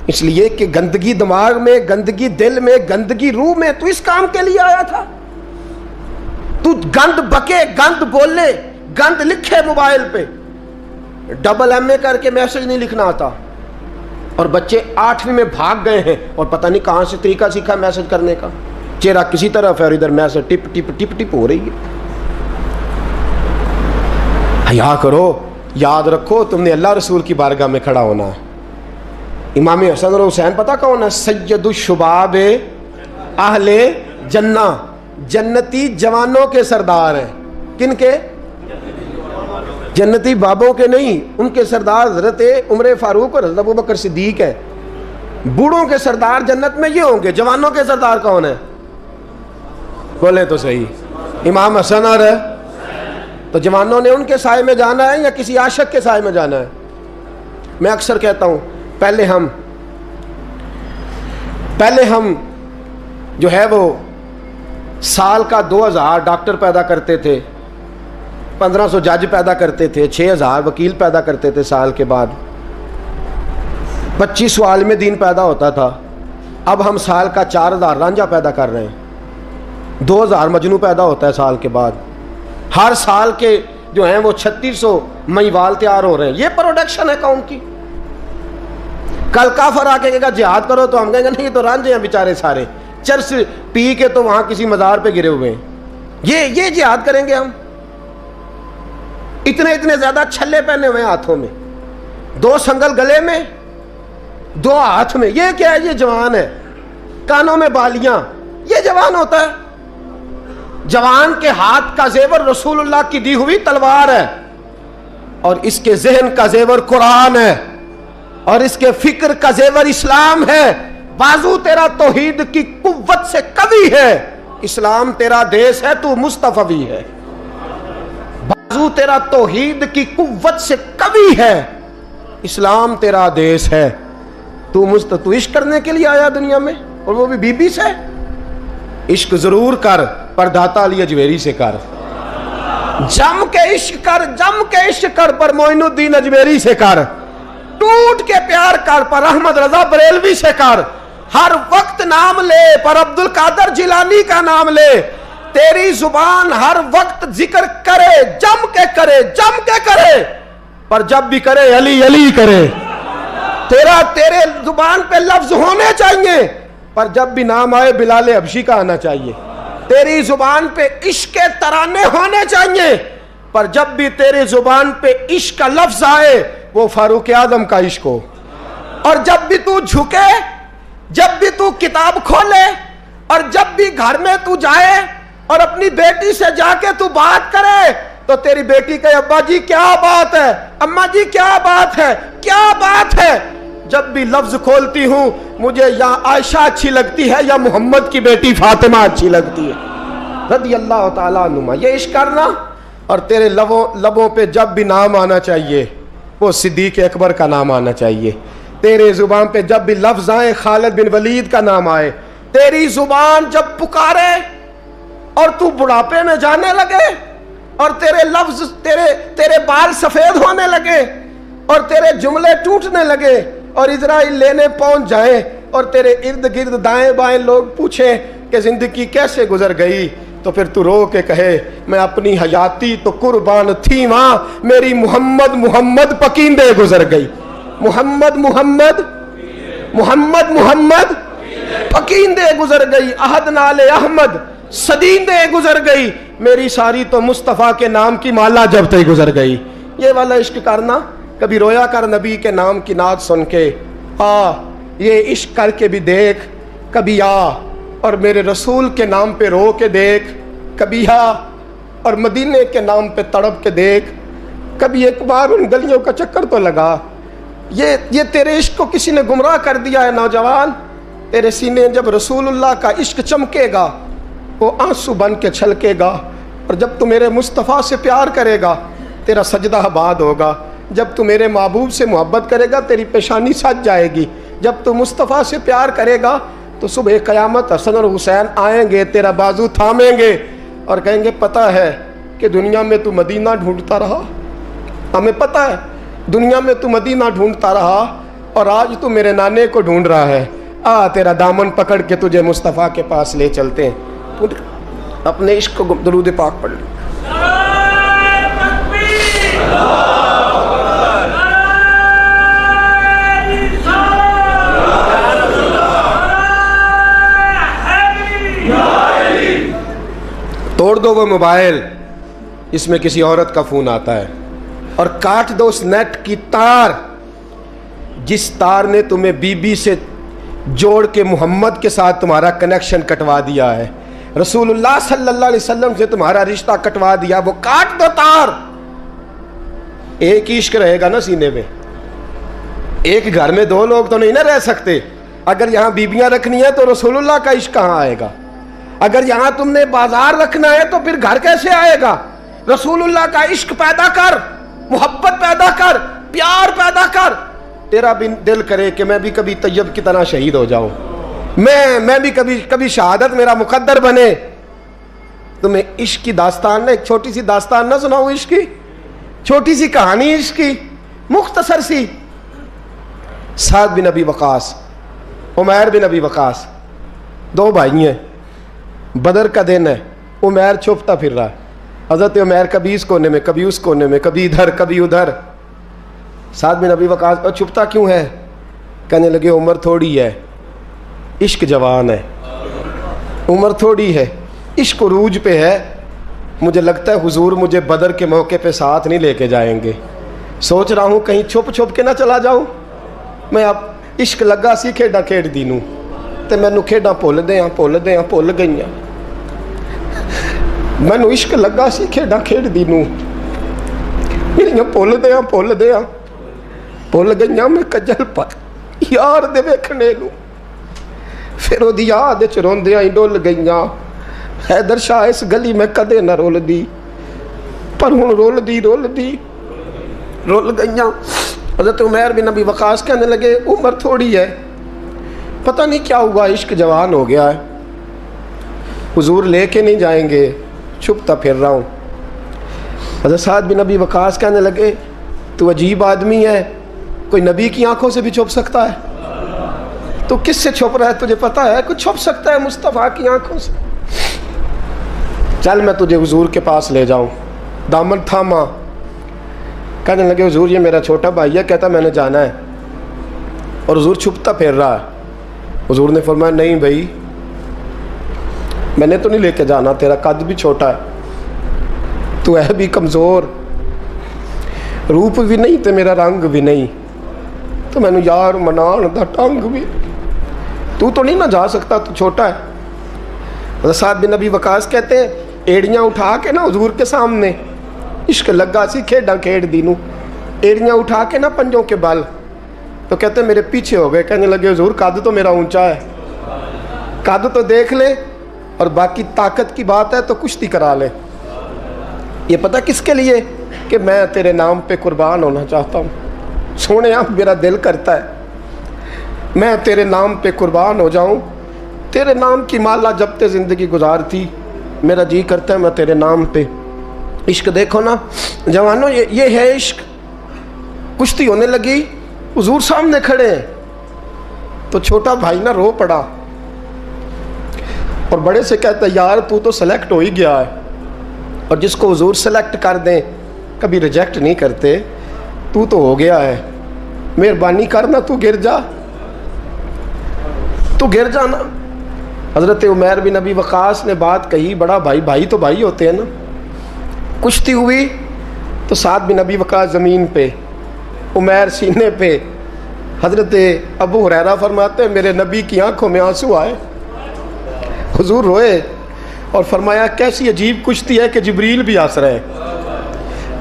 اس لیے کہ گندگی دماغ میں، گندگی دل میں، گندگی روح میں، تو اس کام کے لیے آیا تھا. تو گند بکے، گند بولے، گند لکھے موبائل پہ، ڈبل ایم اے کر کے میسج نہیں لکھنا آتا، اور بچے 8ویں میں بھاگ گئے ہیں اور پتہ نہیں کہاں سے طریقہ سیکھا میسج کرنے کا. چہرہ کسی طرف ہے اور ادھر میسج ٹپ ٹپ ٹپ ٹپ ہو رہی ہے. حیا کرو، یاد رکھو تم نے اللہ رسول کی بارگاہ میں کھڑا ہونا ہے. امام حسن اور حسین پتہ کون ہے؟ سید الشباب اہل جنہ، جنتی جوانوں کے سردار ہیں. کن کے؟ جنتی بابوں کے نہیں، ان کے سردار حضرت عمر فاروق اور حضرت ابوبکر صدیق ہے. بوڑھوں کے سردار جنت میں یہ ہوں گے. جوانوں کے سردار کون ہیں؟ بولے تو صحیح. امام حسن اور تو جوانوں نے ان کے سائے میں جانا ہے یا کسی عاشق کے سائے میں جانا ہے؟ میں اکثر کہتا ہوں پہلے ہم جو ہے وہ سال کا 2000 ڈاکٹر پیدا کرتے تھے، 1500 جج پیدا کرتے تھے، 6000 وکیل پیدا کرتے تھے. سال کے بعد 25 عالم دین پیدا ہوتا تھا. اب ہم سال کا 4000 رانجھا پیدا کر رہے ہیں، 2000 مجنو پیدا ہوتا ہے سال کے بعد. ہر سال کے جو ہیں وہ 3600 مہیوال تیار ہو رہے ہیں. یہ پروڈکشن ہے قوم کی. کل کافر آ کے کہے گا جہاد کرو تو ہم کہیں گے نہیں، یہ تو رانجھے ہیں بیچارے سارے، چرس پی کے تو وہاں کسی مزار پہ گرے ہوئے ہیں. یہ جہاد کریں گے ہم؟ اتنے زیادہ چھلے پہنے ہوئے ہیں ہاتھوں میں، 2 سنگل گلے میں، 2 ہاتھ میں. یہ کیا ہے؟ یہ جوان ہے. کانوں میں بالیاں، یہ جوان ہوتا ہے؟ جوان کے ہاتھ کا زیور رسول اللہ کی دی ہوئی تلوار ہے، اور اس کے ذہن کا زیور قرآن ہے، اور اس کے فکر کا زیور اسلام ہے. بازو تیرا توحید کی قوت سے قوی ہے، اسلام تیرا دیس ہے، تو مصطفی ہے. بازو تیرا توحید کی قوت سے قوی ہے، اسلام تیرا دیس ہے، تو عشق کرنے کے لیے آیا دنیا میں، اور وہ بھی بی بی سے. عشق ضرور کر، پر داتا علی اجمیری سے کر. جم کے عشق کر، جم کے عشق کر، پر معین الدین اجمیری سے کر. ٹوٹ کے پیار کر، پر احمد رضا بریلوی سے کر. ہر وقت نام لے، پر عبد القادر جیلانی کا نام لے. تیری زبان ہر وقت ذکر کرے، جم کے کرے، جم کے کرے، پر جب بھی کرے علی علی کرے. تیرے زبان پہ لفظ ہونے چاہیے، پر جب بھی نام آئے بلال حبشی کا آنا چاہیے. تیری زبان پہ عشق کے ترانے ہونے چاہیے، پر جب بھی تیری زبان پہ عشق کا لفظ آئے وہ فاروق اعظم کا عشق ہو. اور جب بھی تو جھکے، جب بھی تو کتاب کھولے، اور جب بھی گھر میں تو جائے اور اپنی بیٹی سے جا کے تو بات کرے، تو تیری بیٹی کہے ابا جی کیا بات ہے، اماں جی کیا بات ہے، کیا بات ہے. جب بھی لفظ کھولتی ہوں مجھے یا عائشہ اچھی لگتی ہے یا محمد کی بیٹی فاطمہ اچھی لگتی ہے رضی اللہ تعالیٰ عنہما. یہ عشق کرنا. اور تیرے لبوں پہ جب بھی نام آنا چاہیے وہ صدیق اکبر کا نام آنا چاہیے. تیرے زبان پہ جب بھی لفظ آئے خالد بن ولید کا نام آئے. تیری زبان جب پکارے اور تو بڑھاپے میں جانے لگے اور تیرے لفظ تیرے بال سفید ہونے لگے اور تیرے جملے ٹوٹنے لگے اور اسرائیل لینے پہنچ جائیں اور تیرے ارد گرد دائیں بائیں لوگ پوچھیں کہ زندگی کیسے گزر گئی، تو پھر تو رو کے کہے میں اپنی حیاتی تو قربان تھی وہاں میری محمد محمد پکیندے گزر گئی. محمد محمد محمد محمد پکیندے گزر گئی. احد نال احمد صدیندے گزر گئی. میری ساری تو مصطفیٰ کے نام کی مالا جب تک گزر گئی. یہ والا عشق کرنا. کبھی رویا کر نبی کے نام کی نعت سن کے، یہ عشق کر کے بھی دیکھ. کبھی اور میرے رسول کے نام پہ رو کے دیکھ. کبھی اور مدینے کے نام پہ تڑپ کے دیکھ. کبھی ایک بار ان گلیوں کا چکر تو لگا. یہ تیرے عشق کو کسی نے گمراہ کر دیا ہے نوجوان. تیرے سینے جب رسول اللہ کا عشق چمکے گا وہ آنسو بن کے چھلکے گا. اور جب تو میرے مصطفیٰ سے پیار کرے گا تیرا سجدہ آباد ہوگا. جب تو میرے محبوب سے محبت کرے گا تیری پیشانی سج جائے گی. جب تو مصطفیٰ سے پیار کرے گا تو صبح قیامت حسن اور حسین آئیں گے، تیرا بازو تھامیں گے اور کہیں گے پتہ ہے کہ دنیا میں تو مدینہ ڈھونڈتا رہا، ہمیں پتہ ہے دنیا میں تو مدینہ ڈھونڈتا رہا، اور آج تو میرے نانے کو ڈھونڈ رہا ہے، آ تیرا دامن پکڑ کے تجھے مصطفیٰ کے پاس لے چلتے ہیں۔ اپنے عشق کو درود پاک پڑھ لیں۔ توڑ دو وہ موبائل، اس میں کسی عورت کا فون آتا ہے، اور کاٹ دو اس نیٹ کی تار جس تار نے تمہیں بی بی سے جوڑ کے محمد کے ساتھ تمہارا کنیکشن کٹوا دیا ہے، رسول اللہ صلی اللہ علیہ وسلم سے تمہارا رشتہ کٹوا دیا، وہ کاٹ دو تار۔ ایک ہی عشق رہے گا نا سینے میں، ایک گھر میں دو لوگ تو نہیں نہ رہ سکتے۔ اگر یہاں بیبیاں رکھنی ہے تو رسول اللہ کا عشق کہاں آئے گا؟ اگر یہاں تم نے بازار رکھنا ہے تو پھر گھر کیسے آئے گا؟ رسول اللہ کا عشق پیدا کر، محبت پیدا کر، پیار پیدا کر۔ تیرا بھی دل کرے کہ میں بھی کبھی طیب کی طرح شہید ہو جاؤں، میں بھی کبھی شہادت میرا مقدر بنے۔ تمہیں عشق کی داستان، ایک چھوٹی سی داستان نہ سناؤں عشق کی، چھوٹی سی کہانی عشق کی، مختصر سی۔ سعد بن ابی وقاص، عمیر بن ابی وقاص، دو بھائی ہیں، بدر کا دن ہے، عمیر چھپتا پھر رہا ہے، حضرت عمیر کبھی اس کونے میں کبھی اس کونے میں، کبھی ادھر کبھی ادھر۔ سعد بن ابی وقاص، اور چھپتا کیوں ہے؟ کہنے لگے عمر تھوڑی ہے، عشق جوان ہے، عمر تھوڑی ہے، عشق عروج پہ ہے، مجھے لگتا ہے حضور مجھے بدر کے موقع پہ ساتھ نہیں لے کے جائیں گے، سوچ رہا ہوں کہیں چھپ کے نہ چلا جاؤں میں۔ اب عشق لگا سی کھیڈاں کھیڈ دی نوں تے مینوں کھیڈاں بھُل گئیاں، مینوں عشق لگا سی کھیڈاں کھیڈ دی نوں میریاں بھُل گئیاں، میں کجل پر یار دے ویکھنے نوں، پھر او دی یاد وچ روندیاں ہی ڈل گئیاں، حیدر شاہ اس گلی میں کدے نہ رول دی، پر ہن رول دی گئیاں۔ حضرت عمیر بن ابی وقاص کہنے لگے عمر تھوڑی ہے، پتہ نہیں کیا ہوا، عشق جوان ہو گیا ہے، حضور لے کے نہیں جائیں گے، چھپتا پھر رہا ہوں۔ حضرت سعد بن ابی وقاص کہنے لگے تو عجیب آدمی ہے، کوئی نبی کی آنکھوں سے بھی چھپ سکتا ہے، تو کس سے چھپ رہا ہے تجھے پتہ ہے؟ کوئی چھپ سکتا ہے مصطفیٰ کی آنکھوں سے؟ چل میں تجھے حضور کے پاس لے جاؤں۔ دامن تھاما، کہنے لگے حضور یہ میرا چھوٹا بھائی ہے، کہتا میں نے جانا ہے، اور حضور چھپتا پھر رہا ہے۔ حضور نے فرمایا نہیں بھائی، میں نے تو نہیں لے کے جانا، تیرا قد بھی چھوٹا ہے، تو ہے بھی کمزور، روپ بھی نہیں تے میرا رنگ بھی نہیں، تو میں نے یار منان دا ٹنگ بھی، تو نہیں نہ جا سکتا، تو چھوٹا ہے۔ حضرت سعد بن ابی وقاص کہتے ہیں ایڑیاں اٹھا کے نا حضور کے سامنے، عشق لگا سی کھیڈاں کھیڈ دی نوں، ایڑیاں اٹھا کے نا پنجوں کے بل، تو کہتے ہیں میرے پیچھے ہو گئے، کہنے لگے حضور قد تو میرا اونچا ہے، قد تو دیکھ لے، اور باقی طاقت کی بات ہے تو کشتی کرا لے۔ یہ پتہ کس کے لیے؟ کہ میں تیرے نام پہ قربان ہونا چاہتا ہوں، سونے آپ میرا دل کرتا ہے میں تیرے نام پہ قربان ہو جاؤں، تیرے نام کی مالا جپتے زندگی گزارتی، میرا جی کرتا ہے میں تیرے نام پہ۔ عشق دیکھو نا جوانوں، یہ ہے عشق۔ کشتی ہونے لگی، حضور سامنے کھڑے ہیں، تو چھوٹا بھائی نہ رو پڑا، اور بڑے سے کہتا ہے یار تو سلیکٹ ہو ہی گیا ہے، اور جس کو حضور سلیکٹ کر دیں کبھی ریجیکٹ نہیں کرتے، تو ہو گیا ہے، مہربانی کرنا تو گر جانا۔ حضرت عمیر بن ابی وقاص نے بات کہی، بڑا بھائی تو بھائی ہوتے ہیں نا۔ کشتی ہوئی تو سعد بن ابی وقاص زمین پہ، عمیر سینے پہ۔ حضرت ابو ہریرہ فرماتے ہیں میرے نبی کی آنکھوں میں آنسو آئے، حضور روئے اور فرمایا کیسی عجیب کشتی ہے کہ جبریل بھی ہنس رہے ہیں،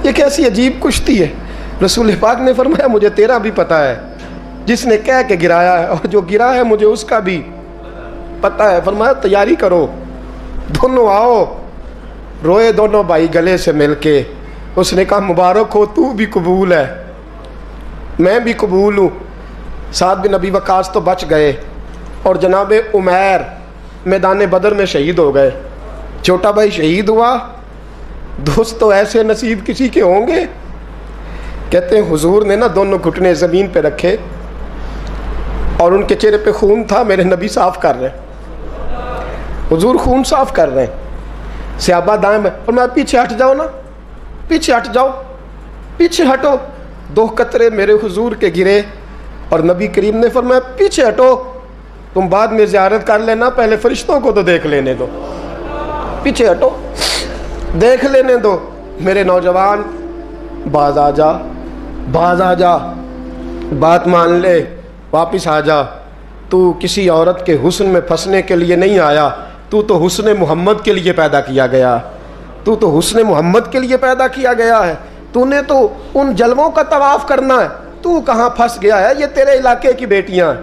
یہ کیسی عجیب کشتی ہے۔ رسول پاک نے فرمایا مجھے تیرا بھی پتہ ہے، جس نے کہہ کے گرایا ہے اور جو گرا ہے مجھے اس کا بھی پتہ ہے۔ فرمایا تیاری کرو، دونوں آؤ۔ روئے دونوں بھائی گلے سے مل کے، اس نے کہا مبارک ہو، تو بھی قبول ہے، میں بھی قبول ہوں۔ سعد بن ابی وقاص تو بچ گئے، اور جناب عمیر میدان بدر میں شہید ہو گئے۔ چھوٹا بھائی شہید ہوا، دوست تو ایسے نصیب کسی کے ہوں گے۔ کہتے ہیں حضور نے نا دونوں گھٹنے زمین پہ رکھے، اور ان کے چہرے پہ خون تھا. میرے نبی صاف کر رہے ہیں, حضور خون صاف کر رہے ہیں. صحابہ دائیں میں, اور میں پیچھے ہٹ جاؤ نا, پیچھے ہٹ جاؤ, پیچھے ہٹو. 2 قطرے میرے حضور کے گرے اور نبی کریم نے فرمایا پیچھے ہٹو, تم بعد میں زیارت کر لینا, پہلے فرشتوں کو تو دیکھ لینے دو. پیچھے ہٹو, دیکھ لینے دو. میرے نوجوان, باز آ جا, باز آ جا, بات مان لے, واپس آ جا. تو کسی عورت کے حسن میں پھنسنے کے لیے نہیں آیا, تو حسن محمد کے لیے پیدا کیا گیا. تو حسن محمد کے لیے پیدا کیا گیا ہے. تو نے تو ان جلووں کا طواف کرنا ہے. تو کہاں پھنس گیا ہے؟ یہ تیرے علاقے کی بیٹیاں ہیں,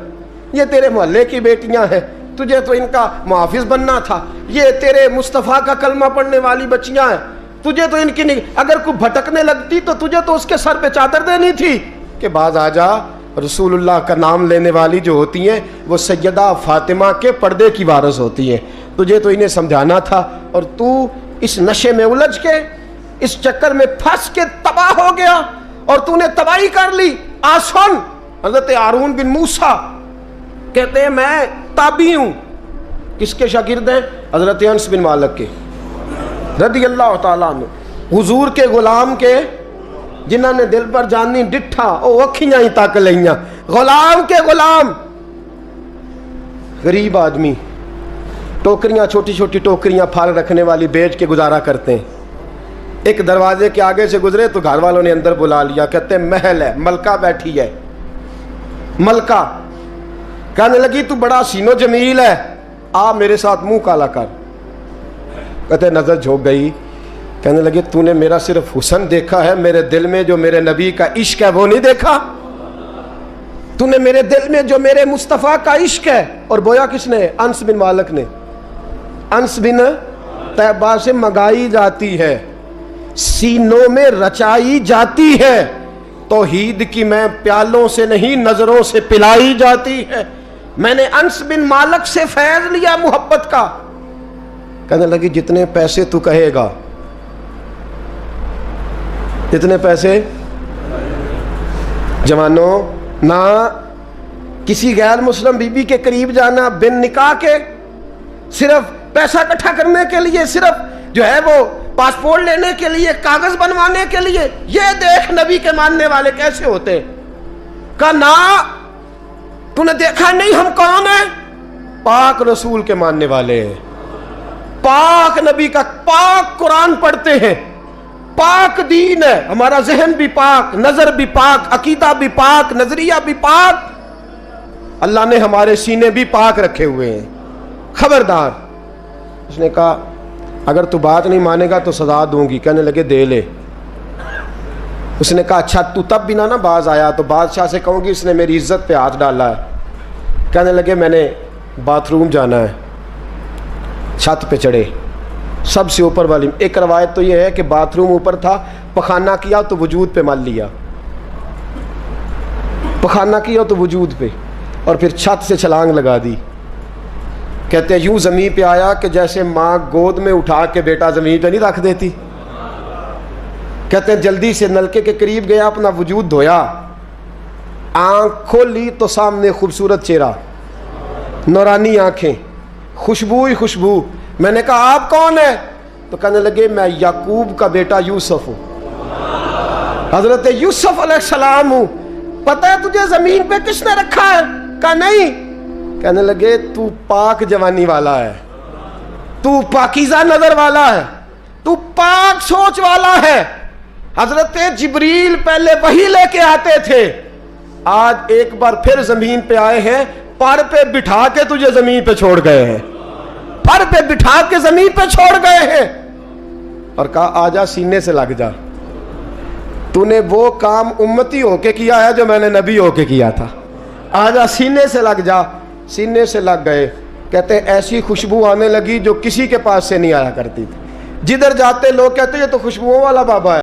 یہ تیرے محلے کی بیٹیاں ہیں. تجھے تو ان کا محافظ بننا تھا. یہ تیرے مصطفیٰ کا کلمہ پڑھنے والی بچیاں ہیں. تجھے تو ان کی نہیں, اگر کوئی بھٹکنے لگتی تو تجھے تو اس کے سر پہ چادر دینی تھی کہ باز آ جا. رسول اللہ کا نام لینے والی جو ہوتی ہیں وہ سیدہ فاطمہ کے پردے کی وارث ہوتی ہیں. تجھے تو انہیں سمجھانا تھا, اور تو اس نشے میں الجھ کے, اس چکر میں پھنس کے تباہ ہو گیا, اور تو نے تباہی کر لی. آسن حضرت ہارون بن موسیٰ کہتے ہیں میں تابعی ہوں. کس کے شاگرد ہیں؟ حضرت انس بن مالک کے رضی اللہ تعالیٰ عنہ, حضور کے غلام کے, جنہوں نے دل پر جانی ڈٹھا او اکھیاں ہی تک لئیاں. غلام کے غلام, غریب آدمی, ٹوکریاں, چھوٹی چھوٹی ٹوکریاں پھال رکھنے والی بیچ کے گزارا کرتے ہیں. ایک دروازے کے آگے سے گزرے تو گھر والوں نے اندر بلا لیا. کہتے ہیں محل ہے, ملکہ بیٹھی ہے. ملکہ کہنے لگی تو بڑا حسین و جمیل ہے, آ میرے ساتھ منہ کالا کر. کہتے نظر جھوک گئی. کہنے لگی تو نے میرا صرف حسن دیکھا ہے, میرے دل میں جو میرے نبی کا عشق ہے وہ نہیں دیکھا. تو نے میرے دل میں جو میرے مصطفیٰ کا عشق ہے. اور بویا کس نے؟ انس بن مالک نے. انس بن طیبہ سے منگائی جاتی ہے, سینوں میں رچائی جاتی ہے. توحید کی میں پیالوں سے نہیں نظروں سے پلائی جاتی ہے. میں نے انس بن مالک سے فیض لیا محبت کا. کہنے لگی جتنے پیسے تو کہے گا, جتنے پیسے. جوانوں, نہ کسی غیر مسلم بی بی کے قریب جانا بن نکاح کے, صرف پیسہ اکٹھا کرنے کے لیے, صرف جو ہے وہ پاسپورٹ لینے کے لیے, کاغذ بنوانے کے لیے. یہ دیکھ نبی کے ماننے والے کیسے ہوتے. کہا نا, تو نے دیکھا نہیں ہم کون ہیں؟ پاک رسول کے ماننے والے ہیں, پاک نبی کا پاک قرآن پڑھتے ہیں, پاک دین ہے ہمارا. ذہن بھی پاک, نظر بھی پاک, عقیدہ بھی پاک, نظریہ بھی پاک. اللہ نے ہمارے سینے بھی پاک رکھے ہوئے ہیں. خبردار. اس نے کہا اگر تو بات نہیں مانے گا تو سزا دوں گی. کہنے لگے دے لے. اس نے کہا اچھا تو تب بھی نہ باز آیا تو بادشاہ سے کہوں گی اس نے میری عزت پہ ہاتھ ڈالا ہے. کہنے لگے میں نے باتھ روم جانا ہے. چھت پہ چڑھے, سب سے اوپر والی. ایک روایت تو یہ ہے کہ باتھ روم اوپر تھا, پخانہ کیا تو وجود پہ مل لیا, پخانہ کیا تو وجود پہ, اور پھر چھت سے چھلانگ لگا دی. کہتے ہیں یوں زمین پہ آیا کہ جیسے ماں گود میں اٹھا کے بیٹا زمین پہ نہیں رکھ دیتی. کہتے ہیں جلدی سے نلکے کے قریب گیا, اپنا وجود دھویا, آنکھ کھولی تو سامنے خوبصورت چہرہ, نورانی آنکھیں, خوشبو ہی خوشبو. میں نے کہا آپ کون ہیں؟ تو کہنے لگے میں یعقوب کا بیٹا یوسف ہوں, حضرت یوسف علیہ السلام ہوں. پتہ ہے تجھے زمین پہ کس نے رکھا ہے؟ کہا نہیں. کہنے لگے تو پاک جوانی والا ہے, تو پاکیزہ نظر والا ہے, تو پاک سوچ والا ہے. حضرت جبریل پہلے وحی لے کے آتے تھے, آج ایک بار پھر زمین پہ آئے ہیں, پر پہ بٹھا کے تجھے زمین پہ چھوڑ گئے ہیں, پر پہ بٹھا کے زمین پہ چھوڑ گئے ہیں. اور کہا آجا سینے سے لگ جا, تو نے وہ کام امتی ہو کے کیا ہے جو میں نے نبی ہو کے کیا تھا. آجا سینے سے لگ جا. سینے سے لگ گئے. کہتے ہیں ایسی خوشبو آنے لگی جو کسی کے پاس سے نہیں آیا کرتی تھی. جدھر جاتے لوگ کہتے ہیں یہ تو خوشبوؤں والا بابا ہے.